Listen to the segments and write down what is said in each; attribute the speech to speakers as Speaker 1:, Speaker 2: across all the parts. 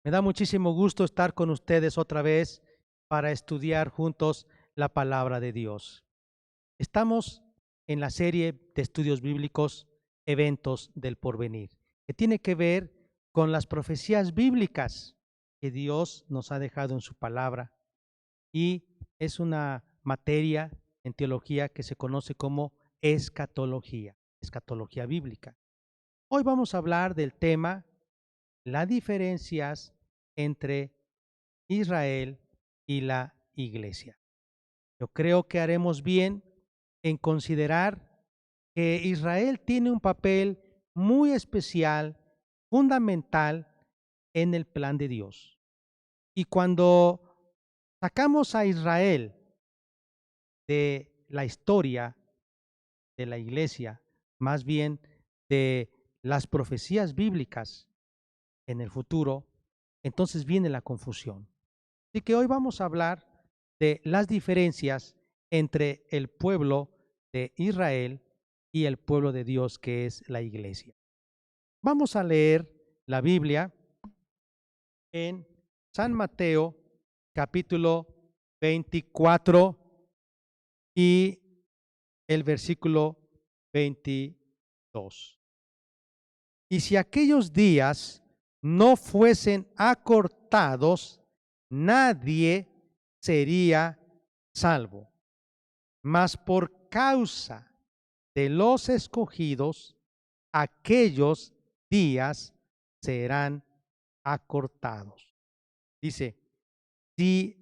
Speaker 1: Me da muchísimo gusto estar con ustedes otra vez para estudiar juntos la palabra de Dios. Estamos en la serie de estudios bíblicos Eventos del Porvenir, que tiene que ver con las profecías bíblicas que Dios nos ha dejado en su palabra y es una materia en teología que se conoce como escatología bíblica. Hoy vamos a hablar del tema las diferencias entre Israel y la iglesia. Yo creo que haremos bien en considerar que Israel tiene un papel muy especial, fundamental en el plan de Dios. Y cuando sacamos a Israel de la historia de la iglesia, más bien de las profecías bíblicas en el futuro, entonces viene la confusión. Así que hoy vamos a hablar de las diferencias entre el pueblo de Israel y el pueblo de Dios, que es la iglesia. Vamos a leer la Biblia en San Mateo, capítulo 24 y el versículo 22. Y si aquellos días no fuesen acortados, nadie sería salvo. Mas por causa de los escogidos, aquellos días serán acortados. Dice, si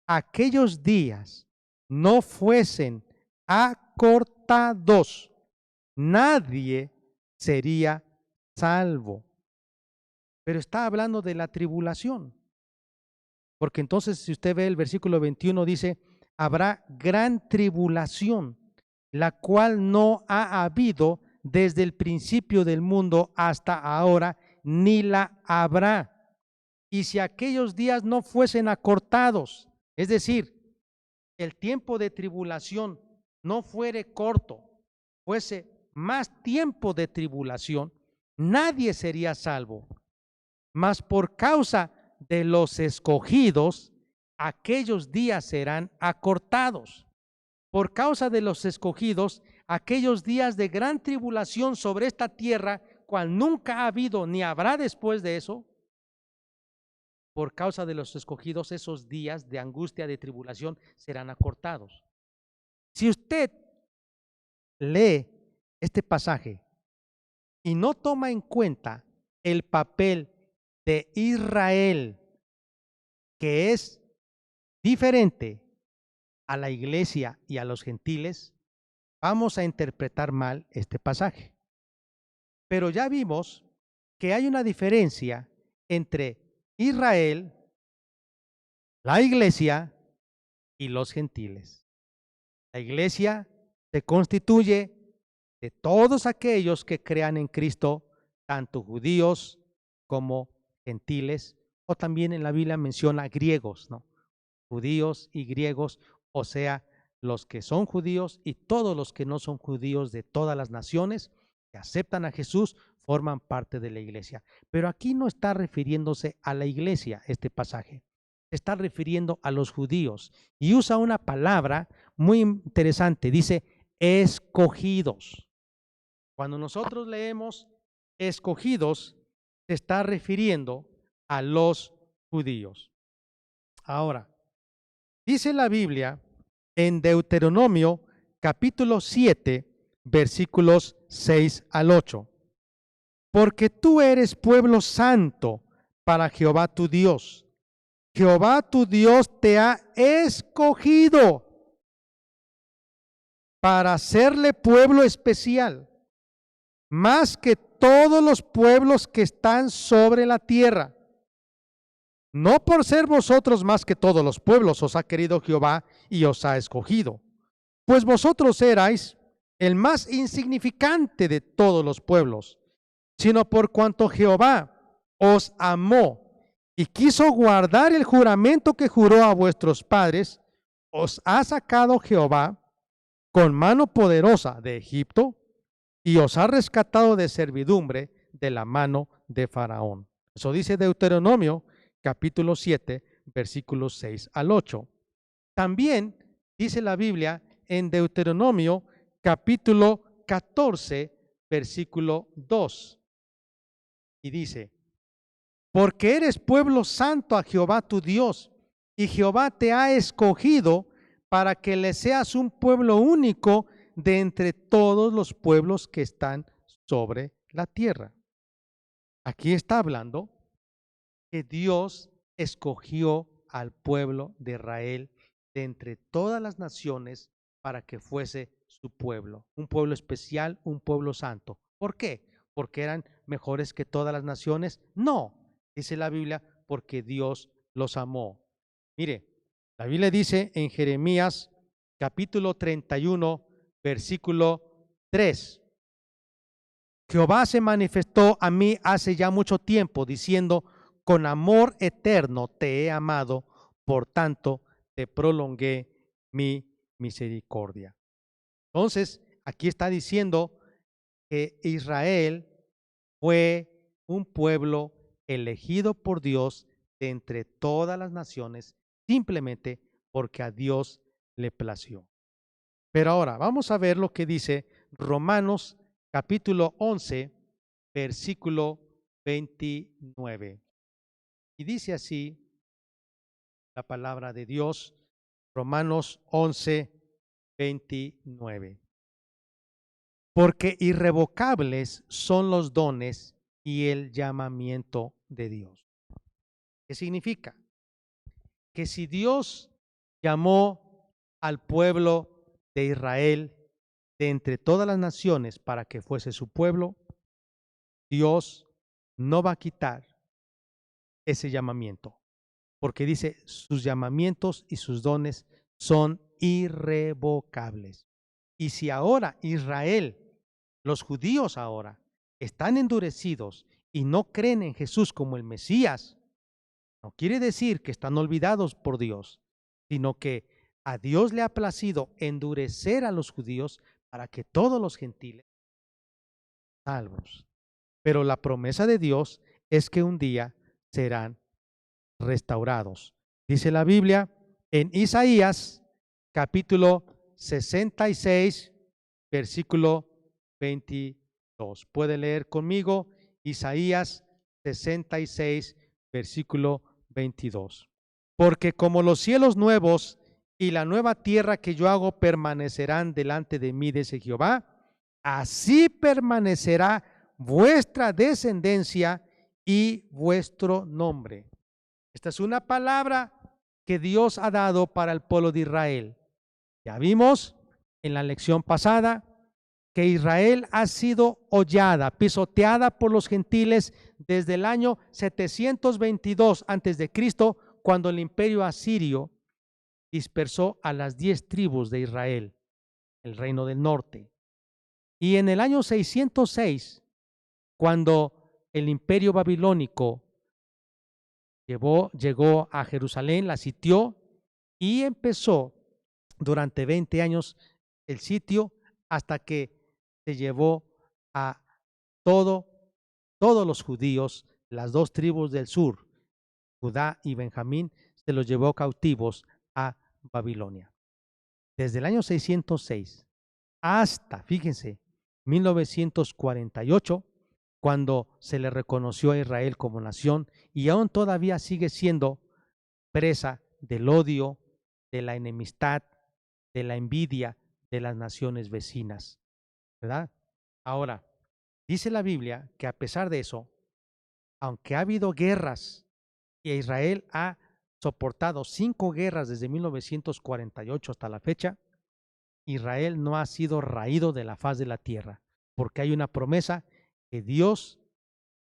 Speaker 1: aquellos días no fuesen acortados, nadie sería salvo. Pero está hablando de la tribulación. Porque entonces, si usted ve el versículo 21, dice, habrá gran tribulación, la cual no ha habido desde el principio del mundo hasta ahora, ni la habrá. Y si aquellos días no fuesen acortados, es decir, el tiempo de tribulación no fuere corto, fuese más tiempo de tribulación, nadie sería salvo. Mas por causa de los escogidos, aquellos días serán acortados. Por causa de los escogidos, aquellos días de gran tribulación sobre esta tierra, cual nunca ha habido ni habrá después de eso, por causa de los escogidos, esos días de angustia, de tribulación, serán acortados. Si usted lee este pasaje y no toma en cuenta el papel de Israel, que es diferente a la iglesia y a los gentiles, vamos a interpretar mal este pasaje. Pero ya vimos que hay una diferencia entre Israel, la iglesia y los gentiles. La iglesia se constituye de todos aquellos que crean en Cristo, tanto judíos como gentiles, o también en la Biblia menciona griegos, ¿no? Judíos y griegos, o sea, los que son judíos y todos los que no son judíos de todas las naciones que aceptan a Jesús forman parte de la iglesia. Pero aquí no está refiriéndose a la iglesia este pasaje, está refiriendo a los judíos y usa una palabra muy interesante, dice escogidos. Cuando nosotros leemos escogidos, se está refiriendo a los judíos. Ahora, dice la Biblia en Deuteronomio capítulo 7, versículos 6 al 8. Porque tú eres pueblo santo para Jehová tu Dios. Jehová tu Dios te ha escogido para hacerle pueblo especial, más que todos los pueblos que están sobre la tierra. No por ser vosotros más que todos los pueblos os ha querido Jehová y os ha escogido, pues vosotros erais el más insignificante de todos los pueblos, sino por cuanto Jehová os amó y quiso guardar el juramento que juró a vuestros padres, os ha sacado Jehová con mano poderosa de Egipto y os ha rescatado de servidumbre de la mano de Faraón. Eso dice Deuteronomio capítulo 7, versículos 6 al 8. También dice la Biblia en Deuteronomio capítulo 14, versículo 2. Y dice, porque eres pueblo santo a Jehová tu Dios, y Jehová te ha escogido para que le seas un pueblo único de entre todos los pueblos que están sobre la tierra. Aquí está hablando que Dios escogió al pueblo de Israel de entre todas las naciones para que fuese su pueblo, un pueblo especial, un pueblo santo. ¿Por qué? ¿Porque eran mejores que todas las naciones? No, dice la Biblia, porque Dios los amó. Mire, la Biblia dice en Jeremías capítulo 31, versículo 3. Jehová se manifestó a mí hace ya mucho tiempo, diciendo, con amor eterno te he amado, por tanto te prolongué mi misericordia. Entonces, aquí está diciendo que Israel fue un pueblo elegido por Dios de entre todas las naciones, simplemente porque a Dios le plació. Pero ahora vamos a ver lo que dice Romanos capítulo 11, versículo 29. Y dice así la palabra de Dios, Romanos 11, 29. Porque irrevocables son los dones y el llamamiento de Dios. ¿Qué significa? Que si Dios llamó al pueblo de Israel de entre todas las naciones para que fuese su pueblo, Dios no va a quitar ese llamamiento, porque dice, sus llamamientos y sus dones son irrevocables. Y si ahora Israel, los judíos ahora, están endurecidos y no creen en Jesús como el Mesías, no quiere decir que están olvidados por Dios, sino que a Dios le ha placido endurecer a los judíos para que todos los gentiles sean salvos. Pero la promesa de Dios es que un día serán restaurados. Dice la Biblia en Isaías capítulo 66, versículo 22. Puede leer conmigo Isaías 66, versículo 22. Porque como los cielos nuevos y la nueva tierra que yo hago permanecerán delante de mí, dice Jehová, así permanecerá vuestra descendencia y vuestro nombre. Esta es una palabra que Dios ha dado para el pueblo de Israel. Ya vimos en la lección pasada que Israel ha sido hollada, pisoteada por los gentiles desde el año 722 a.C., cuando el imperio asirio dispersó a las 10 tribus de Israel, el reino del norte. Y en el año 606, cuando el imperio babilónico llegó a Jerusalén, la sitió y empezó durante 20 años el sitio hasta que se llevó a todos los judíos, las dos tribus del sur, Judá y Benjamín, se los llevó cautivos a Babilonia. Desde el año 606 hasta, fíjense, 1948, cuando se le reconoció a Israel como nación y aún todavía sigue siendo presa del odio, de la enemistad, de la envidia de las naciones vecinas, ¿verdad? Ahora, dice la Biblia que a pesar de eso, aunque ha habido guerras y Israel ha soportado 5 guerras desde 1948 hasta la fecha, Israel no ha sido raído de la faz de la tierra, porque hay una promesa que Dios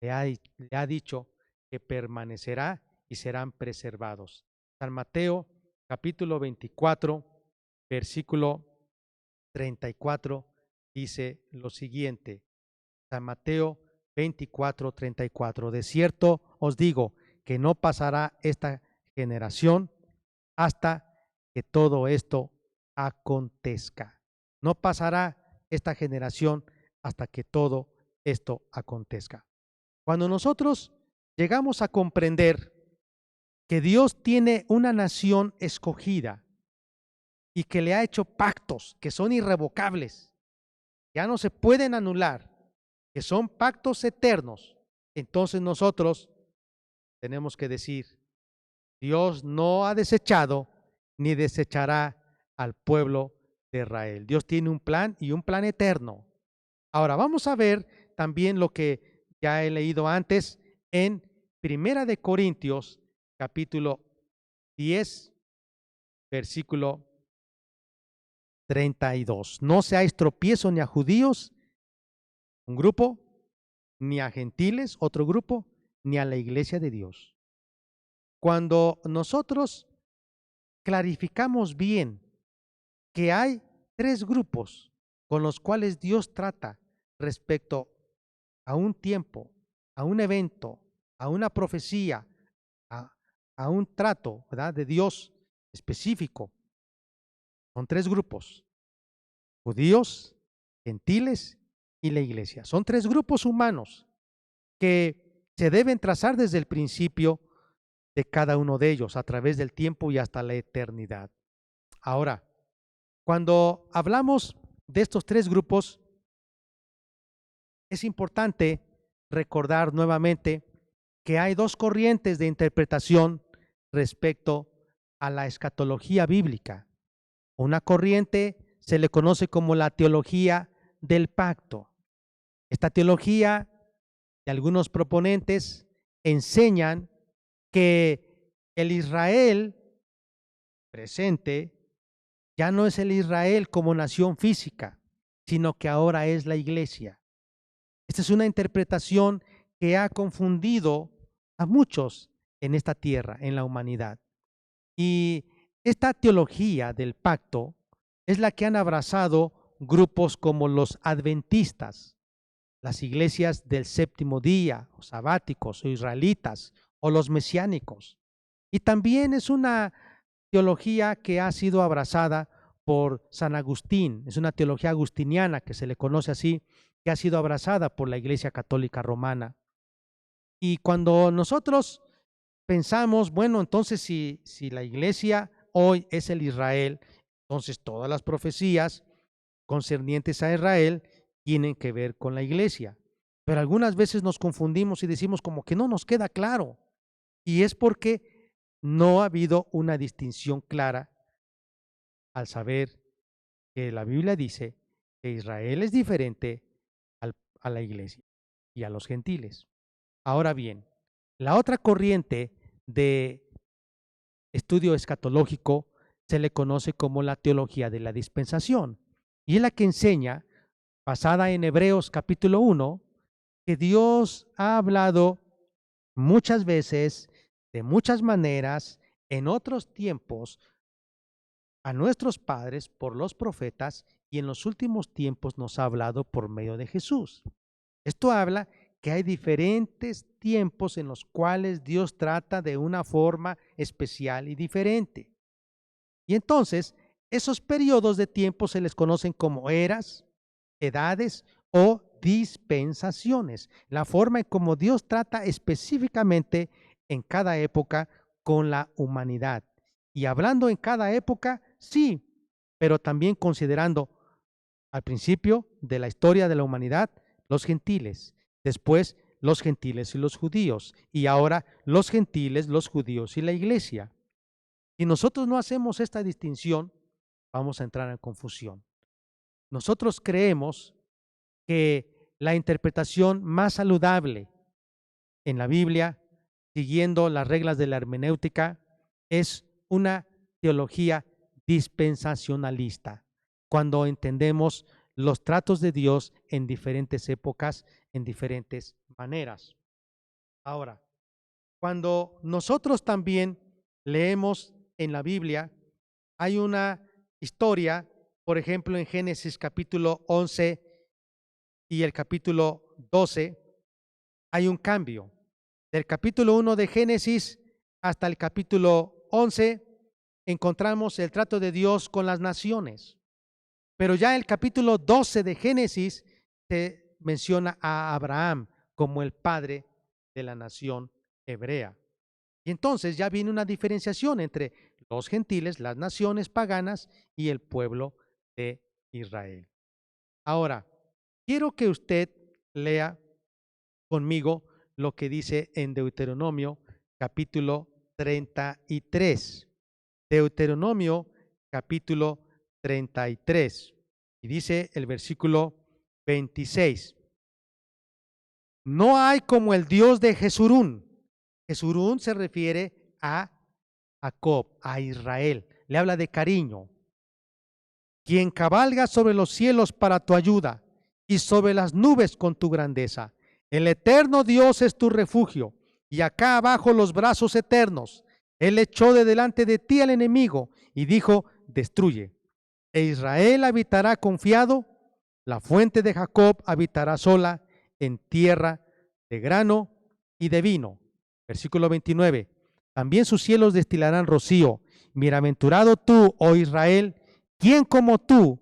Speaker 1: le ha dicho que permanecerá y serán preservados. San Mateo capítulo 24, versículo 34 dice lo siguiente. San Mateo 24, 34. De cierto os digo que no pasará esta generación hasta que todo esto acontezca. No pasará esta generación hasta que todo esto acontezca. Cuando nosotros llegamos a comprender que Dios tiene una nación escogida y que le ha hecho pactos que son irrevocables, ya no se pueden anular, que son pactos eternos, entonces nosotros tenemos que decir, Dios no ha desechado ni desechará al pueblo de Israel. Dios tiene un plan y un plan eterno. Ahora vamos a ver también lo que ya he leído antes en Primera de Corintios, capítulo 10, versículo 32. No seáis tropiezo ni a judíos, un grupo, ni a gentiles, otro grupo, ni a la iglesia de Dios. Cuando nosotros clarificamos bien que hay tres grupos con los cuales Dios trata respecto a un tiempo, a un evento, a una profecía, a un trato, ¿verdad?, de Dios específico. Son tres grupos: judíos, gentiles y la iglesia. Son tres grupos humanos que se deben trazar desde el principio de cada uno de ellos, a través del tiempo y hasta la eternidad. Ahora, cuando hablamos de estos tres grupos, es importante recordar nuevamente que hay dos corrientes de interpretación respecto a la escatología bíblica. Una corriente se le conoce como la teología del pacto. Esta teología de algunos proponentes enseñan que el Israel presente ya no es el Israel como nación física, sino que ahora es la iglesia. Esta es una interpretación que ha confundido a muchos en esta tierra, en la humanidad. Y esta teología del pacto es la que han abrazado grupos como los adventistas, las iglesias del séptimo día, o sabáticos, o israelitas, o los mesiánicos. Y también es una teología que ha sido abrazada por San Agustín, es una teología agustiniana que se le conoce así, que ha sido abrazada por la Iglesia Católica Romana. Y cuando nosotros pensamos, bueno, entonces si la iglesia hoy es el Israel, entonces todas las profecías concernientes a Israel tienen que ver con la iglesia. Pero algunas veces nos confundimos y decimos como que no nos queda claro. Y es porque no ha habido una distinción clara al saber que la Biblia dice que Israel es diferente a la iglesia y a los gentiles. Ahora bien, la otra corriente de estudio escatológico se le conoce como la teología de la dispensación, y es la que enseña, basada en Hebreos capítulo 1, que Dios ha hablado muchas veces, de muchas maneras, en otros tiempos, a nuestros padres por los profetas, y en los últimos tiempos nos ha hablado por medio de Jesús. Esto habla que hay diferentes tiempos en los cuales Dios trata de una forma especial y diferente. Y entonces, esos periodos de tiempo se les conocen como eras, edades o dispensaciones. La forma en cómo Dios trata específicamente en cada época con la humanidad. Y hablando en cada época, sí, pero también considerando al principio de la historia de la humanidad los gentiles, después los gentiles y los judíos, y ahora los gentiles, los judíos y la iglesia. Si nosotros no hacemos esta distinción, vamos a entrar en confusión. Nosotros creemos que la interpretación más saludable en la Biblia, siguiendo las reglas de la hermenéutica, es una teología dispensacionalista, cuando entendemos los tratos de Dios en diferentes épocas, en diferentes maneras. Ahora, cuando nosotros también leemos en la Biblia, hay una historia, por ejemplo, en Génesis capítulo 11 y el capítulo 12, hay un cambio. Del capítulo 1 de Génesis hasta el capítulo 11 encontramos el trato de Dios con las naciones. Pero ya el capítulo 12 de Génesis se menciona a Abraham como el padre de la nación hebrea. Y entonces ya viene una diferenciación entre los gentiles, las naciones paganas y el pueblo de Israel. Ahora, quiero que usted lea conmigo lo que dice en Deuteronomio capítulo 33. Deuteronomio capítulo 33. Y dice el versículo 26. No hay como el Dios de Jesurún. Jesurún se refiere a Jacob, a Israel. Le habla de cariño. Quien cabalga sobre los cielos para tu ayuda y sobre las nubes con tu grandeza. El eterno Dios es tu refugio y acá abajo los brazos eternos. Él echó de delante de ti al enemigo y dijo, destruye. E Israel habitará confiado, la fuente de Jacob habitará sola en tierra de grano y de vino. Versículo 29. También sus cielos destilarán rocío. Bienaventurado tú, oh Israel, ¿quién como tú,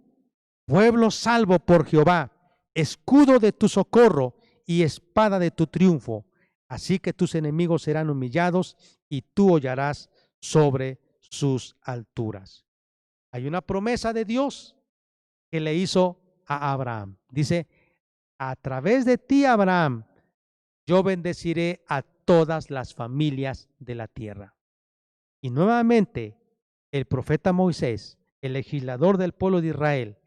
Speaker 1: pueblo salvo por Jehová, escudo de tu socorro y espada de tu triunfo? Así que tus enemigos serán humillados y tú hollarás sobre sus alturas. Hay una promesa de Dios que le hizo a Abraham. Dice, a través de ti, Abraham, yo bendeciré a todas las familias de la tierra. Y nuevamente, el profeta Moisés, el legislador del pueblo de Israel,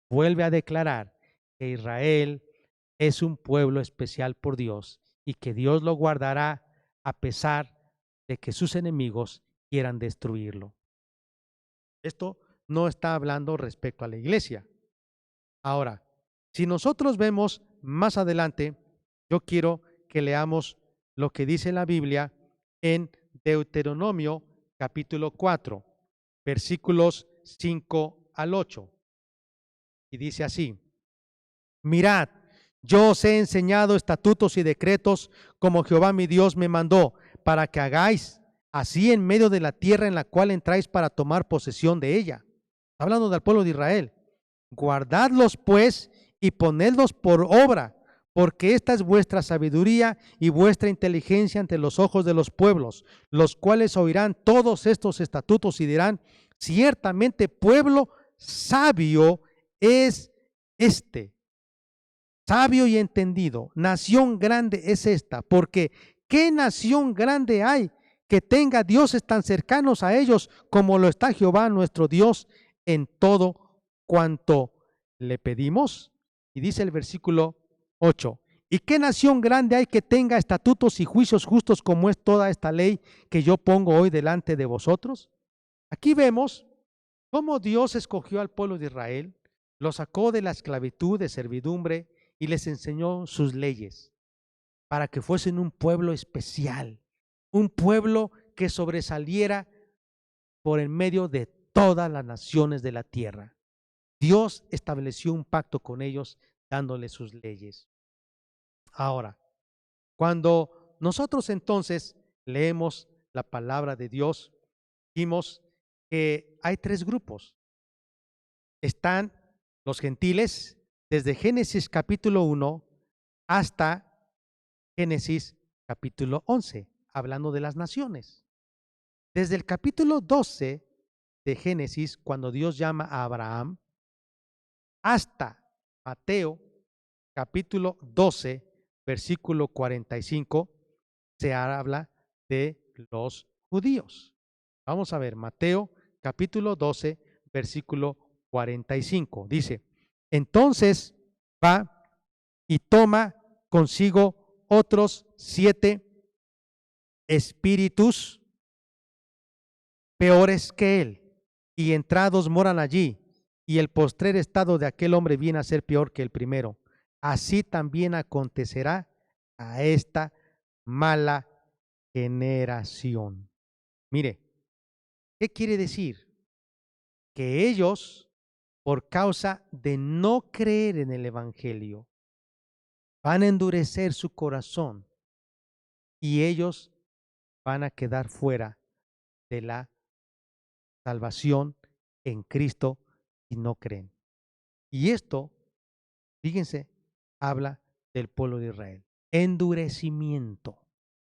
Speaker 1: vuelve a declarar que Israel es un pueblo especial por Dios y que Dios lo guardará a pesar de que sus enemigos quieran destruirlo. Esto no está hablando respecto a la iglesia. Ahora, si nosotros vemos más adelante, yo quiero que leamos lo que dice la Biblia en Deuteronomio capítulo 4, versículos 5 al 8. Y dice así, mirad, yo os he enseñado estatutos y decretos como Jehová mi Dios me mandó, para que hagáis así en medio de la tierra en la cual entráis para tomar posesión de ella. Está hablando del pueblo de Israel. Guardadlos pues y ponedlos por obra, porque esta es vuestra sabiduría y vuestra inteligencia ante los ojos de los pueblos, los cuales oirán todos estos estatutos y dirán, ciertamente pueblo sabio es este, sabio y entendido, nación grande es esta, porque ¿qué nación grande hay que tenga dioses tan cercanos a ellos como lo está Jehová nuestro Dios en todo cuanto le pedimos? Y dice el versículo 8, ¿y qué nación grande hay que tenga estatutos y juicios justos como es toda esta ley que yo pongo hoy delante de vosotros? Aquí vemos cómo Dios escogió al pueblo de Israel, lo sacó de la esclavitud, de servidumbre, y les enseñó sus leyes para que fuesen un pueblo especial, un pueblo que sobresaliera por en medio de todas las naciones de la tierra. Dios estableció un pacto con ellos dándoles sus leyes. Ahora, cuando nosotros entonces leemos la palabra de Dios, vimos que hay tres grupos. Están los gentiles desde Génesis capítulo 1 hasta Génesis capítulo 11, hablando de las naciones. Desde el capítulo 12 de Génesis, cuando Dios llama a Abraham, hasta Mateo capítulo 12, versículo 45, se habla de los judíos. Vamos a ver, Mateo capítulo 12, versículo 45. Dice, entonces va y toma consigo otros 7 espíritus peores que él, y entrados moran allí, y el postrer estado de aquel hombre viene a ser peor que el primero. Así también acontecerá a esta mala generación. Mire, ¿qué quiere decir? Que ellos, por causa de no creer en el Evangelio, van a endurecer su corazón y ellos van a quedar fuera de la salvación en Cristo y no creen. Y esto, fíjense, habla del pueblo de Israel. Endurecimiento,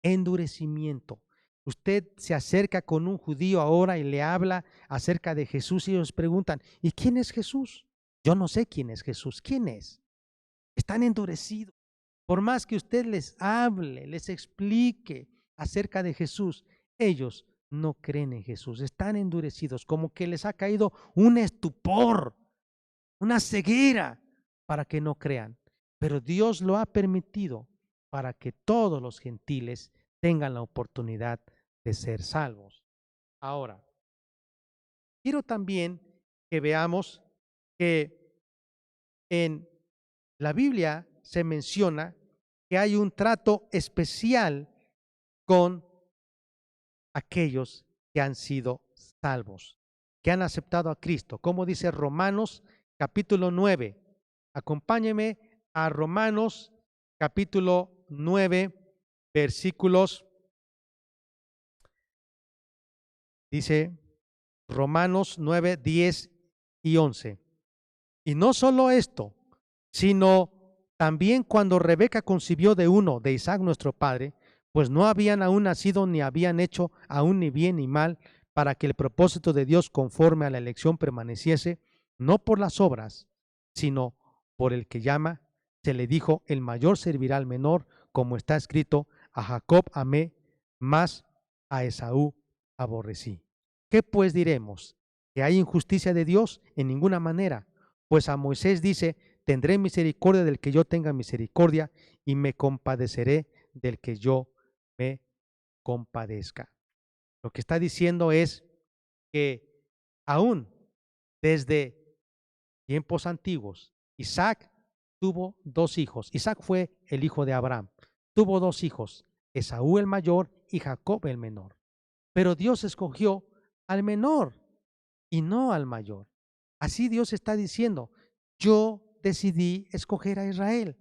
Speaker 1: endurecimiento. Usted se acerca con un judío ahora y le habla acerca de Jesús y ellos preguntan, ¿y quién es Jesús? Yo no sé quién es Jesús. ¿Quién es? Están endurecidos. Por más que usted les hable, les explique acerca de Jesús, ellos no creen en Jesús. Están endurecidos, como que les ha caído un estupor, una ceguera para que no crean. Pero Dios lo ha permitido para que todos los gentiles tengan la oportunidad de ser salvos. Ahora, quiero también que veamos que en la Biblia se menciona que hay un trato especial con aquellos que han sido salvos, que han aceptado a Cristo. Como dice Romanos capítulo 9. Acompáñeme a Romanos capítulo 9, versículos, dice Romanos 9, 10 y 11. Y no solo esto, sino también cuando Rebeca concibió de uno, de Isaac nuestro padre, pues no habían aún nacido ni habían hecho aún ni bien ni mal, para que el propósito de Dios conforme a la elección permaneciese, no por las obras, sino por el que llama, se le dijo, el mayor servirá al menor, como está escrito, a Jacob amé, más a Esaú aborrecí. ¿Qué pues diremos? ¿Que hay injusticia de Dios? En ninguna manera. Pues a Moisés dice, tendré misericordia del que yo tenga misericordia y me compadeceré del que yo me compadezca. Lo que está diciendo es que aún desde tiempos antiguos, Isaac tuvo dos hijos. Isaac fue el hijo de Abraham. Tuvo dos hijos, Esaú el mayor y Jacob el menor. Pero Dios escogió al menor y no al mayor. Así Dios está diciendo, yo decidí escoger a Israel,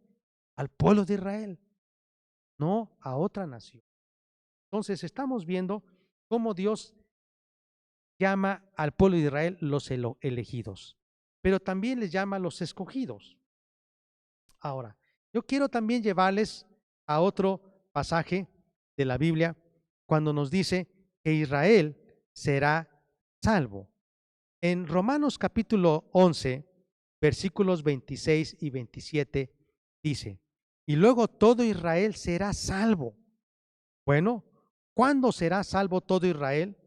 Speaker 1: al pueblo de Israel, no a otra nación. Entonces estamos viendo cómo Dios llama al pueblo de Israel los elegidos, pero también les llama los escogidos. Ahora, yo quiero también llevarles a otro pasaje de la Biblia cuando nos dice que Israel será salvo. En Romanos capítulo 11, versículos 26 y 27 dice, y luego todo Israel será salvo. Bueno, ¿cuándo será salvo todo Israel?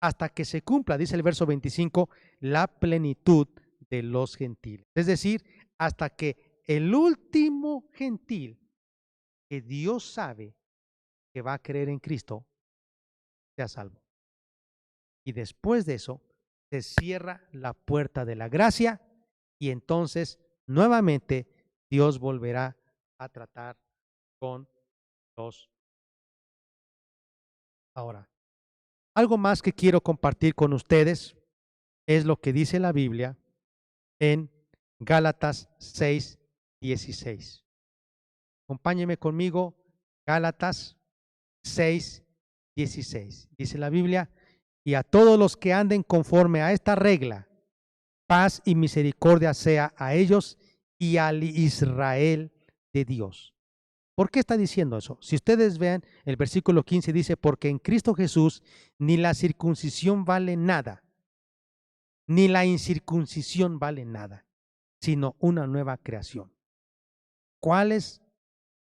Speaker 1: Hasta que se cumpla, dice el verso 25, la plenitud de los gentiles. Es decir, hasta que el último gentil que Dios sabe que va a creer en Cristo sea salvo. Y después de eso, se cierra la puerta de la gracia y entonces nuevamente Dios volverá a tratar con los. Ahora, algo más que quiero compartir con ustedes es lo que dice la Biblia en Gálatas 6:16. Acompáñeme conmigo, Gálatas 6:16. Dice la Biblia, y a todos los que anden conforme a esta regla, paz y misericordia sea a ellos y al Israel de Dios. ¿Por qué está diciendo eso? Si ustedes vean, el versículo 15 dice, porque en Cristo Jesús ni la circuncisión vale nada, ni la incircuncisión vale nada, sino una nueva creación. ¿Cuáles?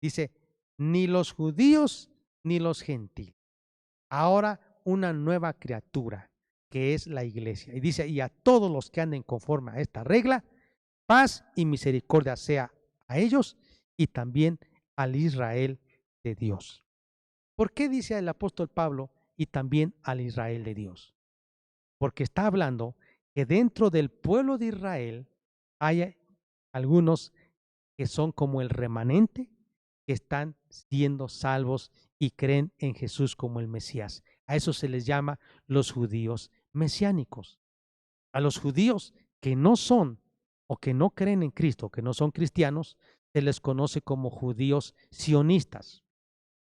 Speaker 1: Dice, ni los judíos ni los gentiles. Ahora una nueva criatura, que es la iglesia. Y dice, y a todos los que anden conforme a esta regla, paz y misericordia sea a ellos y también al Israel de Dios. ¿Por qué dice el apóstol Pablo y también al Israel de Dios? Porque está hablando que dentro del pueblo de Israel hay algunos que son como el remanente que están siendo salvos y creen en Jesús como el Mesías. A eso se les llama los judíos mesiánicos. A los judíos que no son o que no creen en Cristo, que no son cristianos, se les conoce como judíos sionistas.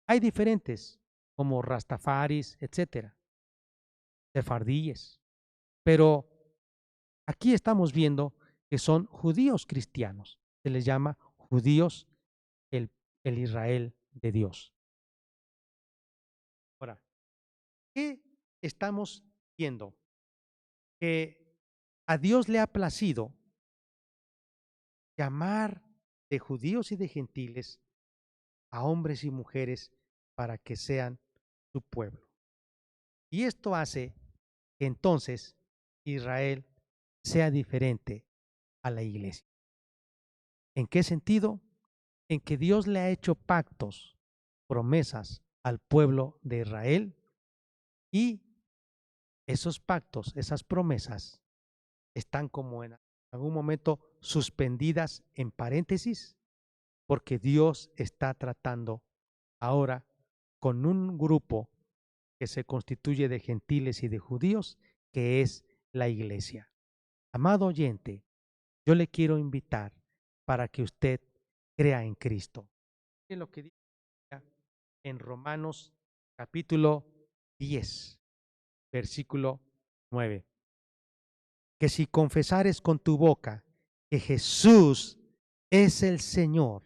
Speaker 1: Hay diferentes, como rastafaris, etcétera, sefardíes, pero aquí estamos viendo que son judíos cristianos. Se les llama judíos el Israel de Dios. ¿Qué estamos viendo? Que a Dios le ha placido llamar de judíos y de gentiles a hombres y mujeres para que sean su pueblo. Y esto hace que entonces Israel sea diferente a la iglesia. ¿En qué sentido? En que Dios le ha hecho pactos, promesas al pueblo de Israel, y esos pactos, esas promesas, están como en algún momento suspendidas en paréntesis, porque Dios está tratando ahora con un grupo que se constituye de gentiles y de judíos, que es la iglesia. Amado oyente, yo le quiero invitar para que usted crea en Cristo. Es lo que dice en Romanos capítulo 10, versículo 9. Que si confesares con tu boca que Jesús es el Señor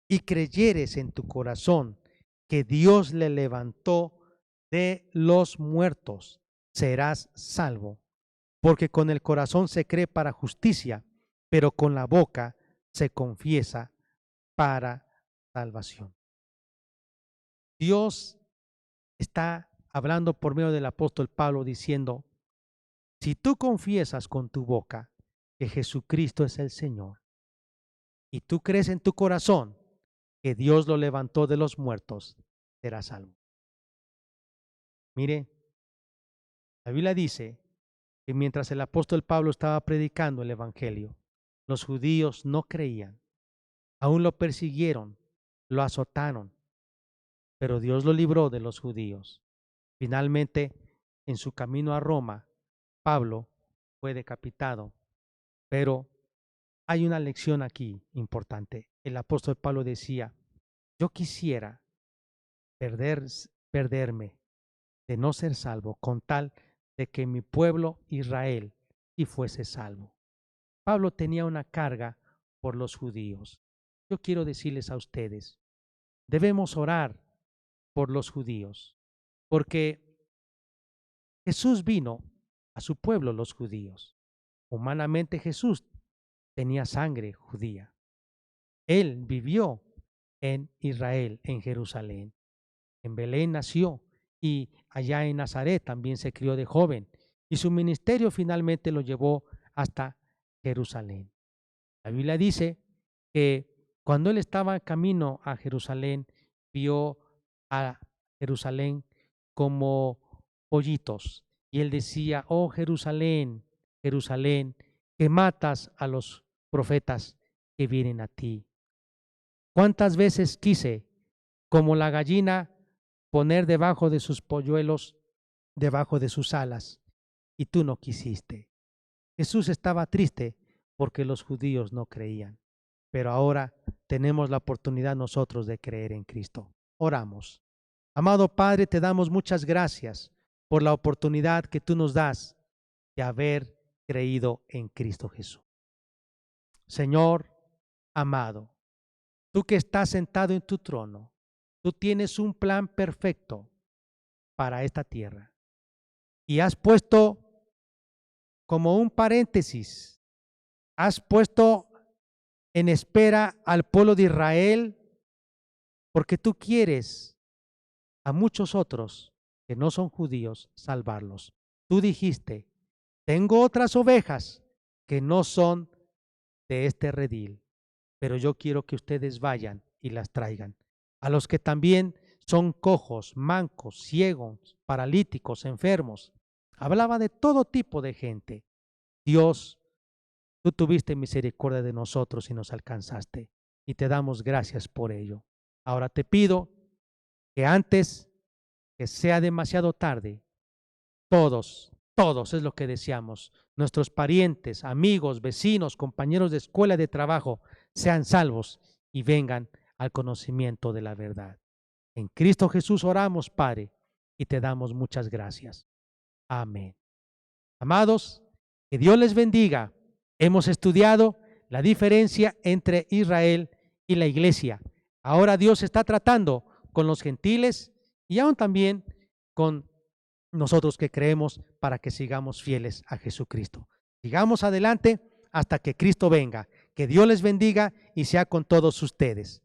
Speaker 1: y creyeres en tu corazón que Dios le levantó de los muertos, serás salvo. Porque con el corazón se cree para justicia, pero con la boca se confiesa para salvación. Dios está hablando por medio del apóstol Pablo diciendo, si tú confiesas con tu boca que Jesucristo es el Señor y tú crees en tu corazón que Dios lo levantó de los muertos, serás salvo. Mire, la Biblia dice que mientras el apóstol Pablo estaba predicando el evangelio, los judíos no creían, aún lo persiguieron, lo azotaron, pero Dios lo libró de los judíos. Finalmente, en su camino a Roma, Pablo fue decapitado, pero hay una lección aquí importante. El apóstol Pablo decía, yo quisiera perderme de no ser salvo con tal de que mi pueblo Israel sí fuese salvo. Pablo tenía una carga por los judíos. Yo quiero decirles a ustedes, debemos orar por los judíos, porque Jesús vino a su pueblo, los judíos. Humanamente Jesús tenía sangre judía. Él vivió en Israel, en Jerusalén. En Belén nació y allá en Nazaret también se crió de joven. Y su ministerio finalmente lo llevó hasta Jerusalén. La Biblia dice que cuando él estaba camino a Jerusalén, vio a Jerusalén como pollitos. Y él decía, oh Jerusalén, Jerusalén, que matas a los profetas que vienen a ti. ¿Cuántas veces quise, como la gallina, poner debajo de sus polluelos, debajo de sus alas, y tú no quisiste? Jesús estaba triste porque los judíos no creían, pero ahora tenemos la oportunidad nosotros de creer en Cristo. Oramos. Amado Padre, te damos muchas gracias por la oportunidad que tú nos das de haber creído en Cristo Jesús. Señor amado, tú que estás sentado en tu trono, tú tienes un plan perfecto para esta tierra y has puesto como un paréntesis, has puesto en espera al pueblo de Israel porque tú quieres a muchos otros que no son judíos salvarlos. Tú dijiste, tengo otras ovejas que no son de este redil, pero yo quiero que ustedes vayan y las traigan. A los que también son cojos, mancos, ciegos, paralíticos, enfermos. Hablaba de todo tipo de gente. Dios, tú tuviste misericordia de nosotros y nos alcanzaste, y te damos gracias por ello. Ahora te pido que antes que sea demasiado tarde, todos es lo que deseamos, nuestros parientes, amigos, vecinos, compañeros de escuela, de trabajo, sean salvos y vengan al conocimiento de la verdad. En Cristo Jesús oramos, Padre, y te damos muchas gracias. Amén. Amados, que Dios les bendiga. Hemos estudiado la diferencia entre Israel y la iglesia. Ahora Dios está tratando con los gentiles y aún también con nosotros que creemos para que sigamos fieles a Jesucristo. Sigamos adelante hasta que Cristo venga. Que Dios les bendiga y sea con todos ustedes.